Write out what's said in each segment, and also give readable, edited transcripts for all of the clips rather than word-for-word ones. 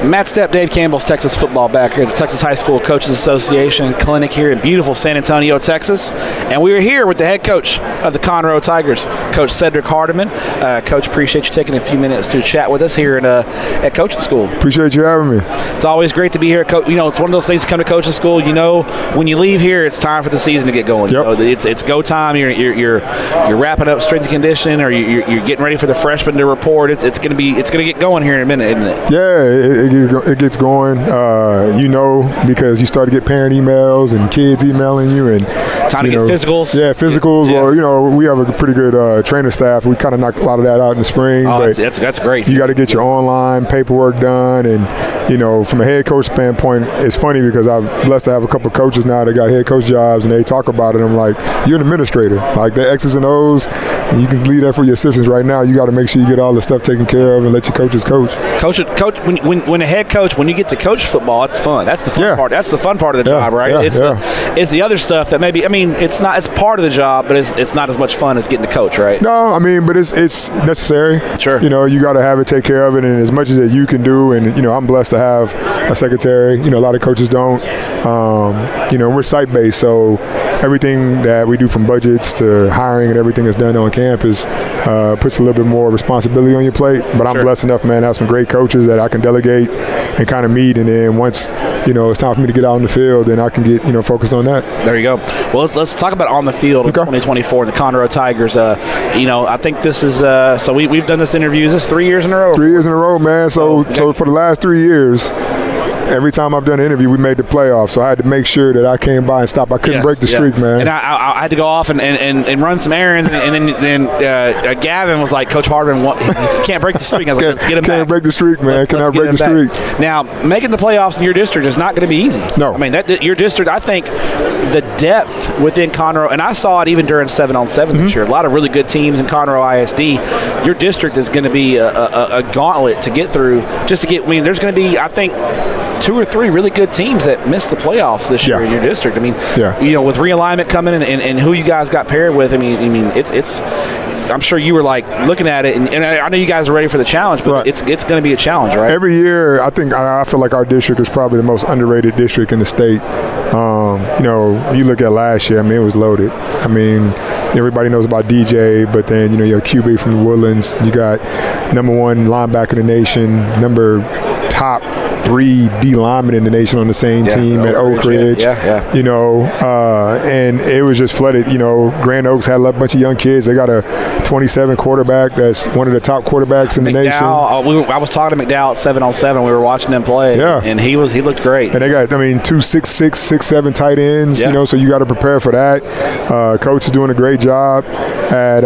Matt Stepp, Dave Campbell's Texas football back here at the Texas High School Coaches Association Clinic here in beautiful San Antonio, Texas. And we are here with the head coach of the Conroe Tigers, Coach Cedric Hardeman. Coach, appreciate you taking a few minutes to chat with us here at coaching school. Appreciate you having me. It's always great to be here. You know, it's one of those things, you come to coaching school, you know, when you leave here, it's time for the season to get going. Yep. You know, it's go time. You're wrapping up strength and conditioning, or you're getting ready for the freshmen to report. It's going to get going here in a minute, isn't it? Yeah, it gets going. You know, because you start to get parent emails and kids emailing you, and time to get physicals. Yeah, physicals. Yeah. Well, you know, we have a pretty good trainer staff. We kind of knocked a lot of that out in the spring. Oh, that's great. You got to get your online paperwork done, and you know, from a head coach standpoint, it's funny because I'm blessed to have a couple of coaches now that got head coach jobs, and they talk about it. I'm like, you're an administrator, like the X's and O's. And you can leave that for your assistants right now. You got to make sure you get all the stuff taken care of and let your coaches coach. Coach, when a head coach, when you get to coach football, it's fun. That's the fun part. That's the fun part of the job, right? It's the other stuff that maybe, I mean, it's part of the job, but it's not as much fun as getting to coach, right? No, I mean, but it's necessary. Sure. You know, you got to have it, take care of it, and as much as that you can do. And you know, I'm blessed to have a secretary. You know, a lot of coaches don't. You know, we're site-based, so everything that we do from budgets to hiring and everything that's done on campus puts a little bit more responsibility on your plate. But I'm blessed enough, man, to have some great coaches that I can delegate and kind of meet. And then once, you know, it's time for me to get out in the field, then I can get, you know, focused on that. There you go. Well, let's talk about on the field in 2024 and the Conroe Tigers. You know, I think this is so we've done this interview. Is this 3 years in a row? 3 years in a row, man. So for the last 3 years, every time I've done an interview, we made the playoffs. So I had to make sure that I came by and stopped. I couldn't break the streak, man. And I had to go off and run some errands. And then Gavin was like, Coach Hardeman, he can't break the streak. I was like, let's get him back. Can't break the streak, man. Cannot break the streak. Now, making the playoffs in your district is not going to be easy. No. I mean, your district, I think the depth within Conroe, and I saw it even during 7-on-7 this year, a lot of really good teams in Conroe ISD. Your district is going to be a gauntlet to get through just to get, I mean, there's going to be, I think, 2 or 3 really good teams that missed the playoffs this year in your district. I mean, you know, with realignment coming in and who you guys got paired with, I mean, it's. I'm sure you were like looking at it, and I know you guys are ready for the challenge, but it's going to be a challenge, right? Every year, I feel like our district is probably the most underrated district in the state. You know, you look at last year, I mean, it was loaded. I mean, everybody knows about DJ, but then, you know, you have QB from the Woodlands. You got #1 linebacker in the nation, top 3 D linemen in the nation on the same team at Oak Ridge. You know, and it was just flooded. You know, Grand Oaks had a bunch of young kids. They got a 27 quarterback that's one of the top quarterbacks in the nation. I was talking to McDowell at 7-on-7. We were watching them play, and he looked great. And they got, I mean, 2 6'6", 6'7" tight ends. You know, so you got to prepare for that. Coach is doing a great job at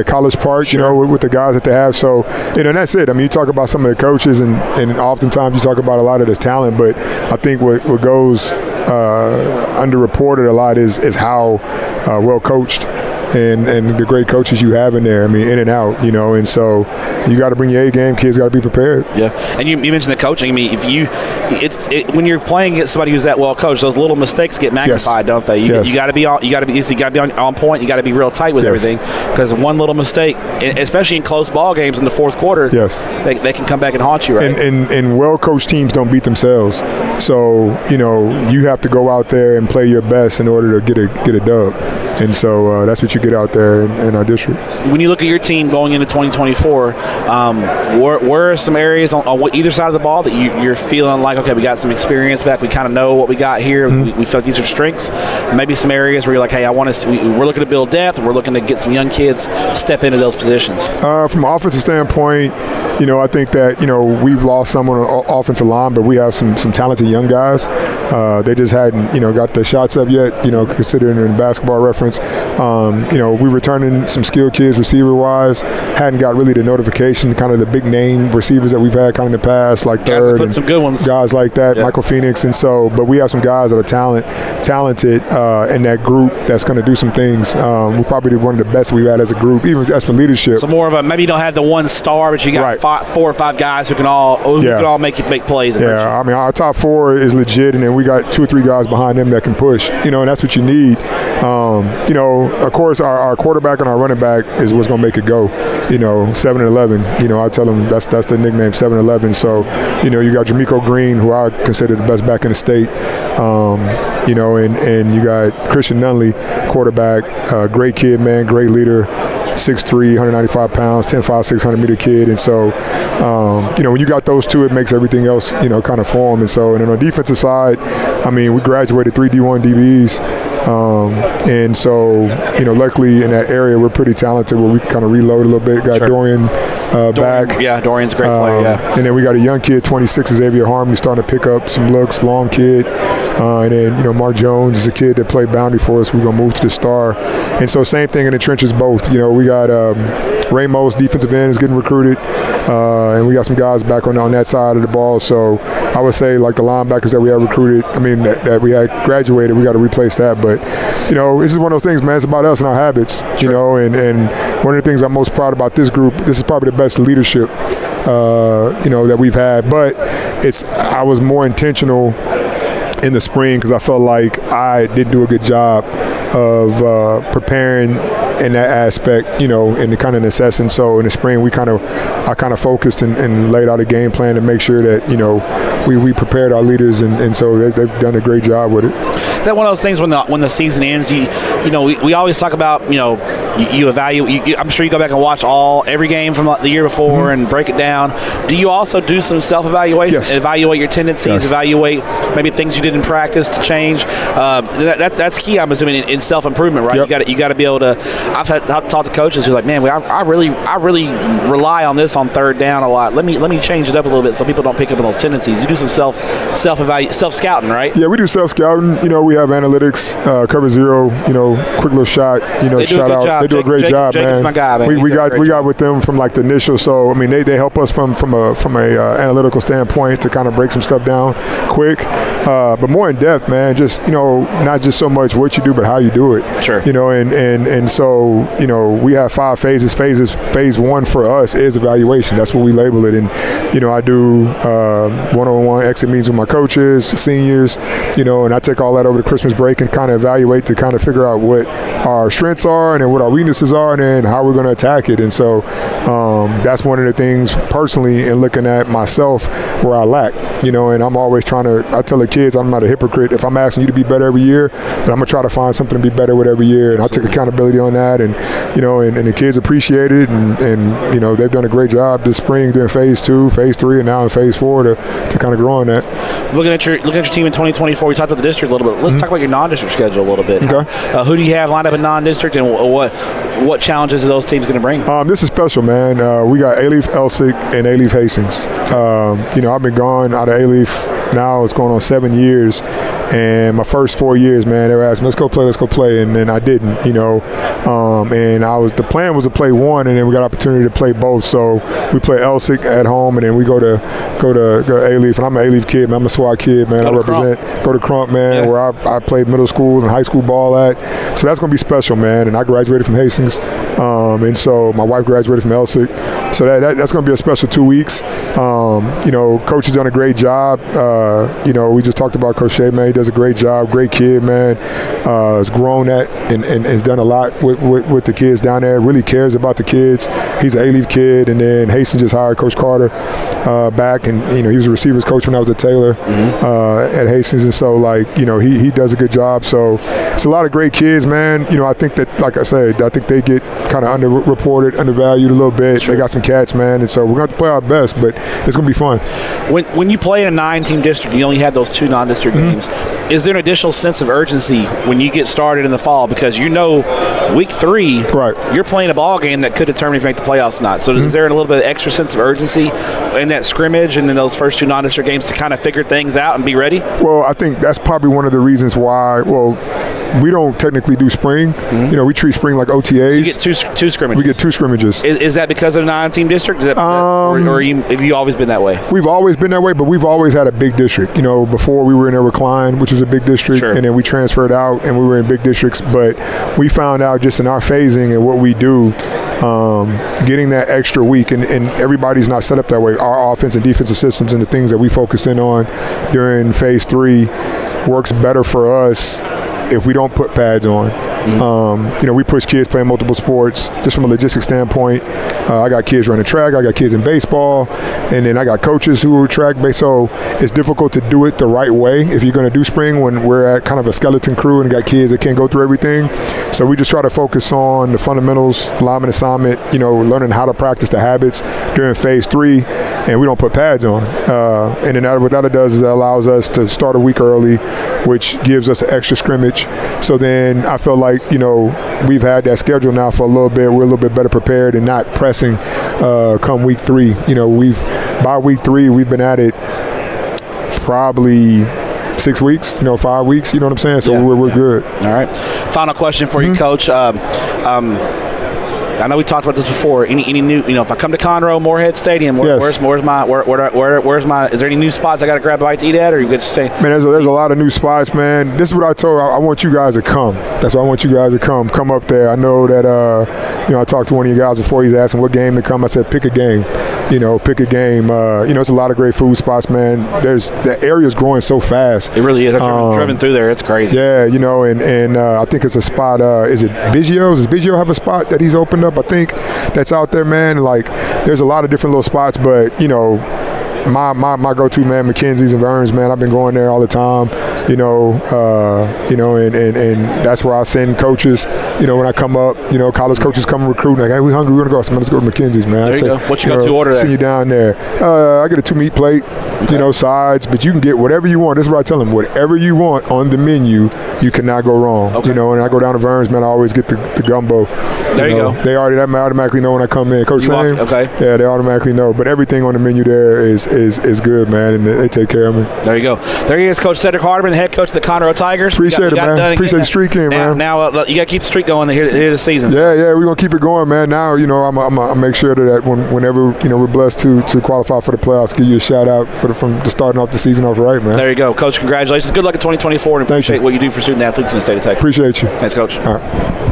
College Park. You know, with the guys that they have. So, you know, and that's it. I mean, you talk about some of the coaches, and oftentimes you talk about a lot of this talent, but I think what goes underreported a lot is how well coached and the great coaches you have in there. I mean, in and out, you know, and so you got to bring your A game. Kids got to be prepared. Yeah, and you mentioned the coaching. I mean, when you're playing against somebody who's that well coached, those little mistakes get magnified, don't they? You got to be on point. You got to be real tight with everything, because one little mistake, especially in close ball games in the fourth quarter, they can come back and haunt you, right? And well coached teams don't beat themselves. So, you know, you have to go out there and play your best in order to get a dub. And so that's what you get out there in our district. When you look at your team going into 2024, where are some areas on either side of the ball that you're feeling like, okay, we got some experience back, we kind of know what we got here, we feel like these are strengths? Maybe some areas where you're like, hey, we're looking to build depth, we're looking to get some young kids step into those positions. From an offensive standpoint, you know, I think that, you know, we've lost some on the offensive line, but we have some talented young guys. They just hadn't, you know, got the shots up yet, you know, considering in Basketball Reference. You know, we returning some skilled kids receiver-wise. Hadn't got really the notification, kind of the big name receivers that we've had kind of in the past, like Third and some good ones. Guys like that, Michael Phoenix. And so, but we have some guys that are talented in that group that's going to do some things. We're probably one of the best we've had as a group, even as for leadership. So more of a, maybe you don't have the one star, but you got 4 or 5 guys who can all make plays. I mean, our top 4 is legit, and then we got 2 or 3 guys behind them that can push. You know, and that's what you need. You know, of course, our quarterback and our running back is what's going to make it go. You know, 7 and 11. 7-11. You know, I tell them that's the nickname, 7-11. So, you know, you got Jamiko Green, who I consider the best back in the state. You know, and you got Christian Nunley, quarterback, great kid, man, great leader. 6'3", 195 pounds, 10'5", 600-meter kid. And so, you know, when you got those two, it makes everything else, you know, kind of form. And so, and on the defensive side, I mean, we graduated 3 D1 DBs. And so, you know, luckily in that area, we're pretty talented where we can kind of reload a little bit. Got Dorian back. Yeah, Dorian's a great player, yeah. And then we got a young kid, 26, Xavier Hardeman, starting to pick up some looks, long kid. And then, you know, Mark Jones is a kid that played boundary for us. We're going to move to the star. And so same thing in the trenches both. You know, we got Ramos, defensive end, is getting recruited. And we got some guys back on that side of the ball. So I would say, like, the linebackers that we have recruited, I mean, that we had graduated, we got to replace that. But, you know, this is one of those things, man. It's about us and our habits, you know. And one of the things I'm most proud about this group, this is probably the best leadership, you know, that we've had. But I was more intentional in the spring because I felt like I didn't do a good job of preparing in that aspect, you know, in the kind of assessing. So in the spring, I kind of focused and laid out a game plan to make sure that, you know, we prepared our leaders, and so they've done a great job with it. Is that one of those things when the season ends, you know, we always talk about, you know, you evaluate. I'm sure you go back and watch every game from the year before and break it down. Do you also do some self-evaluation? Yes. Evaluate your tendencies, evaluate maybe things you did in practice to change. That's key, I'm assuming, in self-improvement, right? Yep. You got to be able to. I've talked to coaches who are like, man, I really rely on this on third down a lot. Let me change it up a little bit so people don't pick up on those tendencies. You do some self-scouting, right? Yeah, we do self-scouting. You know, we have analytics, cover zero. You know, quick little shot. You know, shout out. They do a great job, man. My guy, man. We got with them from like the initial. So I mean, they help us from a analytical standpoint to kind of break some stuff down quick, but more in depth, man. Just, you know, not just so much what you do, but how you do it. Sure. You know, and so, you know, we have 5 phases. Phase 1 for us is evaluation. That's what we label it. And, you know, I do one-on-one exit meetings with my coaches, seniors, you know, and I take all that over the Christmas break and kind of evaluate to kind of figure out what our strengths are and then what our weaknesses are and then how we're going to attack it. And so that's one of the things personally in looking at myself where I lack, you know, and I'm always I tell the kids I'm not a hypocrite. If I'm asking you to be better every year, then I'm going to try to find something to be better with every year. And I take accountability on that. And, you know, and the kids appreciate it. And, you know, they've done a great job this spring during phase 2, phase 3, and now in phase 4 to kind of grow on that. Looking at your team in 2024, we talked about the district a little bit. Let's talk about your non-district schedule a little bit. Okay. Who do you have lined up in non-district, and what challenges are those teams going to bring? This is special, man. We got A-Leaf, Elsick, and A-Leaf Hastings. You know, I've been gone out of A-Leaf now. It's going on 7 years. And my first 4 years, man, they were asking, let's go play, and then I didn't, you know. And the plan was to play one, and then we got opportunity to play both. So we play Elsick at home, and then we go to A-Leaf. And I'm an A-Leaf kid, man. I'm a SWAT kid, man. Go to Crump, man, where I played middle school and high school ball at. So that's going to be special, man. And I graduated from Hastings, and so my wife graduated from Elsick. So that's going to be a special 2 weeks. You know, Coach has done a great job. You know, we just talked about Coach Shea, man. He does a great job. Great kid, man. Has grown at and has done a lot with the kids down there. Really cares about the kids. He's an A-Leaf kid. And then Hastings just hired Coach Carter back. And, you know, he was a receivers coach when I was at Taylor at Hastings. And so, like, you know, he does a good job. So it's a lot of great kids, man. You know, I think that, like I said, I think they get kind of underreported, undervalued a little bit. Sure. They got some cats, man. And so we're going to play our best, but it's going to be fun. When you play in a 9-team district, you only have those 2 non-district games. Is there an additional sense of urgency when you get started in the fall? Because you know week 3, right, you're playing a ball game that could determine if you make the playoffs or not. So is there a little bit of extra sense of urgency in that scrimmage and in those first 2 non-district games to kind of figure things out and be ready? Well, I think that's probably one of the reasons why, we don't technically do spring. You know, we treat spring like OTAs. So you get two scrimmages. We get 2 scrimmages. Is that because of the 9-team district? Or have you always been that way? We've always been that way, but we've always had a big district. You know, before we were in Recline, which was a big district, and then we transferred out and we were in big districts. But we found out just in our phasing and what we do, getting that extra week, and everybody's not set up that way. Our offense and defensive systems and the things that we focus in on during phase 3 works better for us if we don't put pads on. We push kids playing multiple sports just from a logistics standpoint. I got kids running track. I got kids in baseball. And then I got coaches who are track-based. So it's difficult to do it the right way if you're going to do spring when we're at kind of a skeleton crew and got kids that can't go through everything. So we just try to focus on the fundamentals, alignment, assignment, learning how to practice the habits during phase 3, and we don't put pads on. And then what that does is that allows us to start a week early, which gives us an extra scrimmage. So then I feel like, we've had that schedule now for a little bit. We're a little bit better prepared and not pressing come week 3. By week 3, we've been at it probably 6 weeks, 5 weeks, you know what I'm saying? So we're good. All right. Final question for you, Coach. I know we talked about this before. Any new, if I come to Conroe, Moorhead Stadium, where's my? Is there any new spots I got to grab a bite to eat at, or you good to stay? Man, there's a lot of new spots, man. This is what I told. I want you guys to come. That's why I want you guys to come. Come up there. I know that. I talked to one of you guys before. He's asking what game to come. I said pick a game. Pick a game. It's a lot of great food spots, man. The area's growing so fast. It really is. I've driven through there. It's crazy. Yeah, and I think it's a spot. Is it Biggio's? Does Biggio have a spot that he's opened up? I think that's out there, man. Like, there's a lot of different little spots, but my go-to, man, McKenzie's and Verns, man. I've been going there all the time, and that's where I send coaches, when I come up, college coaches come and recruit, like, hey, we hungry, we're gonna go. So let's go to McKenzie's, man. There you go. What you got to order there? Send you down there. I get a 2-meat plate, sides, but you can get whatever you want. This is what I tell them. Whatever you want on the menu, you cannot go wrong. Okay. And I go down to Verns, man, I always get the gumbo. There you go. They automatically know when I come in. Coach Sam? Okay. Yeah, they automatically know. But everything on the menu there is good, man, and they take care of me. There you go. There he is, Coach Cedric Hardeman, the head coach of the Conroe Tigers. Appreciate it, man. Appreciate the streak in, man. Now you got to keep the streak going here this season. Yeah, we're going to keep it going, man. Now, I'm going to make sure that whenever, we're blessed to qualify for the playoffs, give you a shout-out from the starting off the season off right, man. There you go. Coach, congratulations. Good luck in 2024, and appreciate what you do for student athletes in the state of Texas. Appreciate you. Thanks, Coach. All right.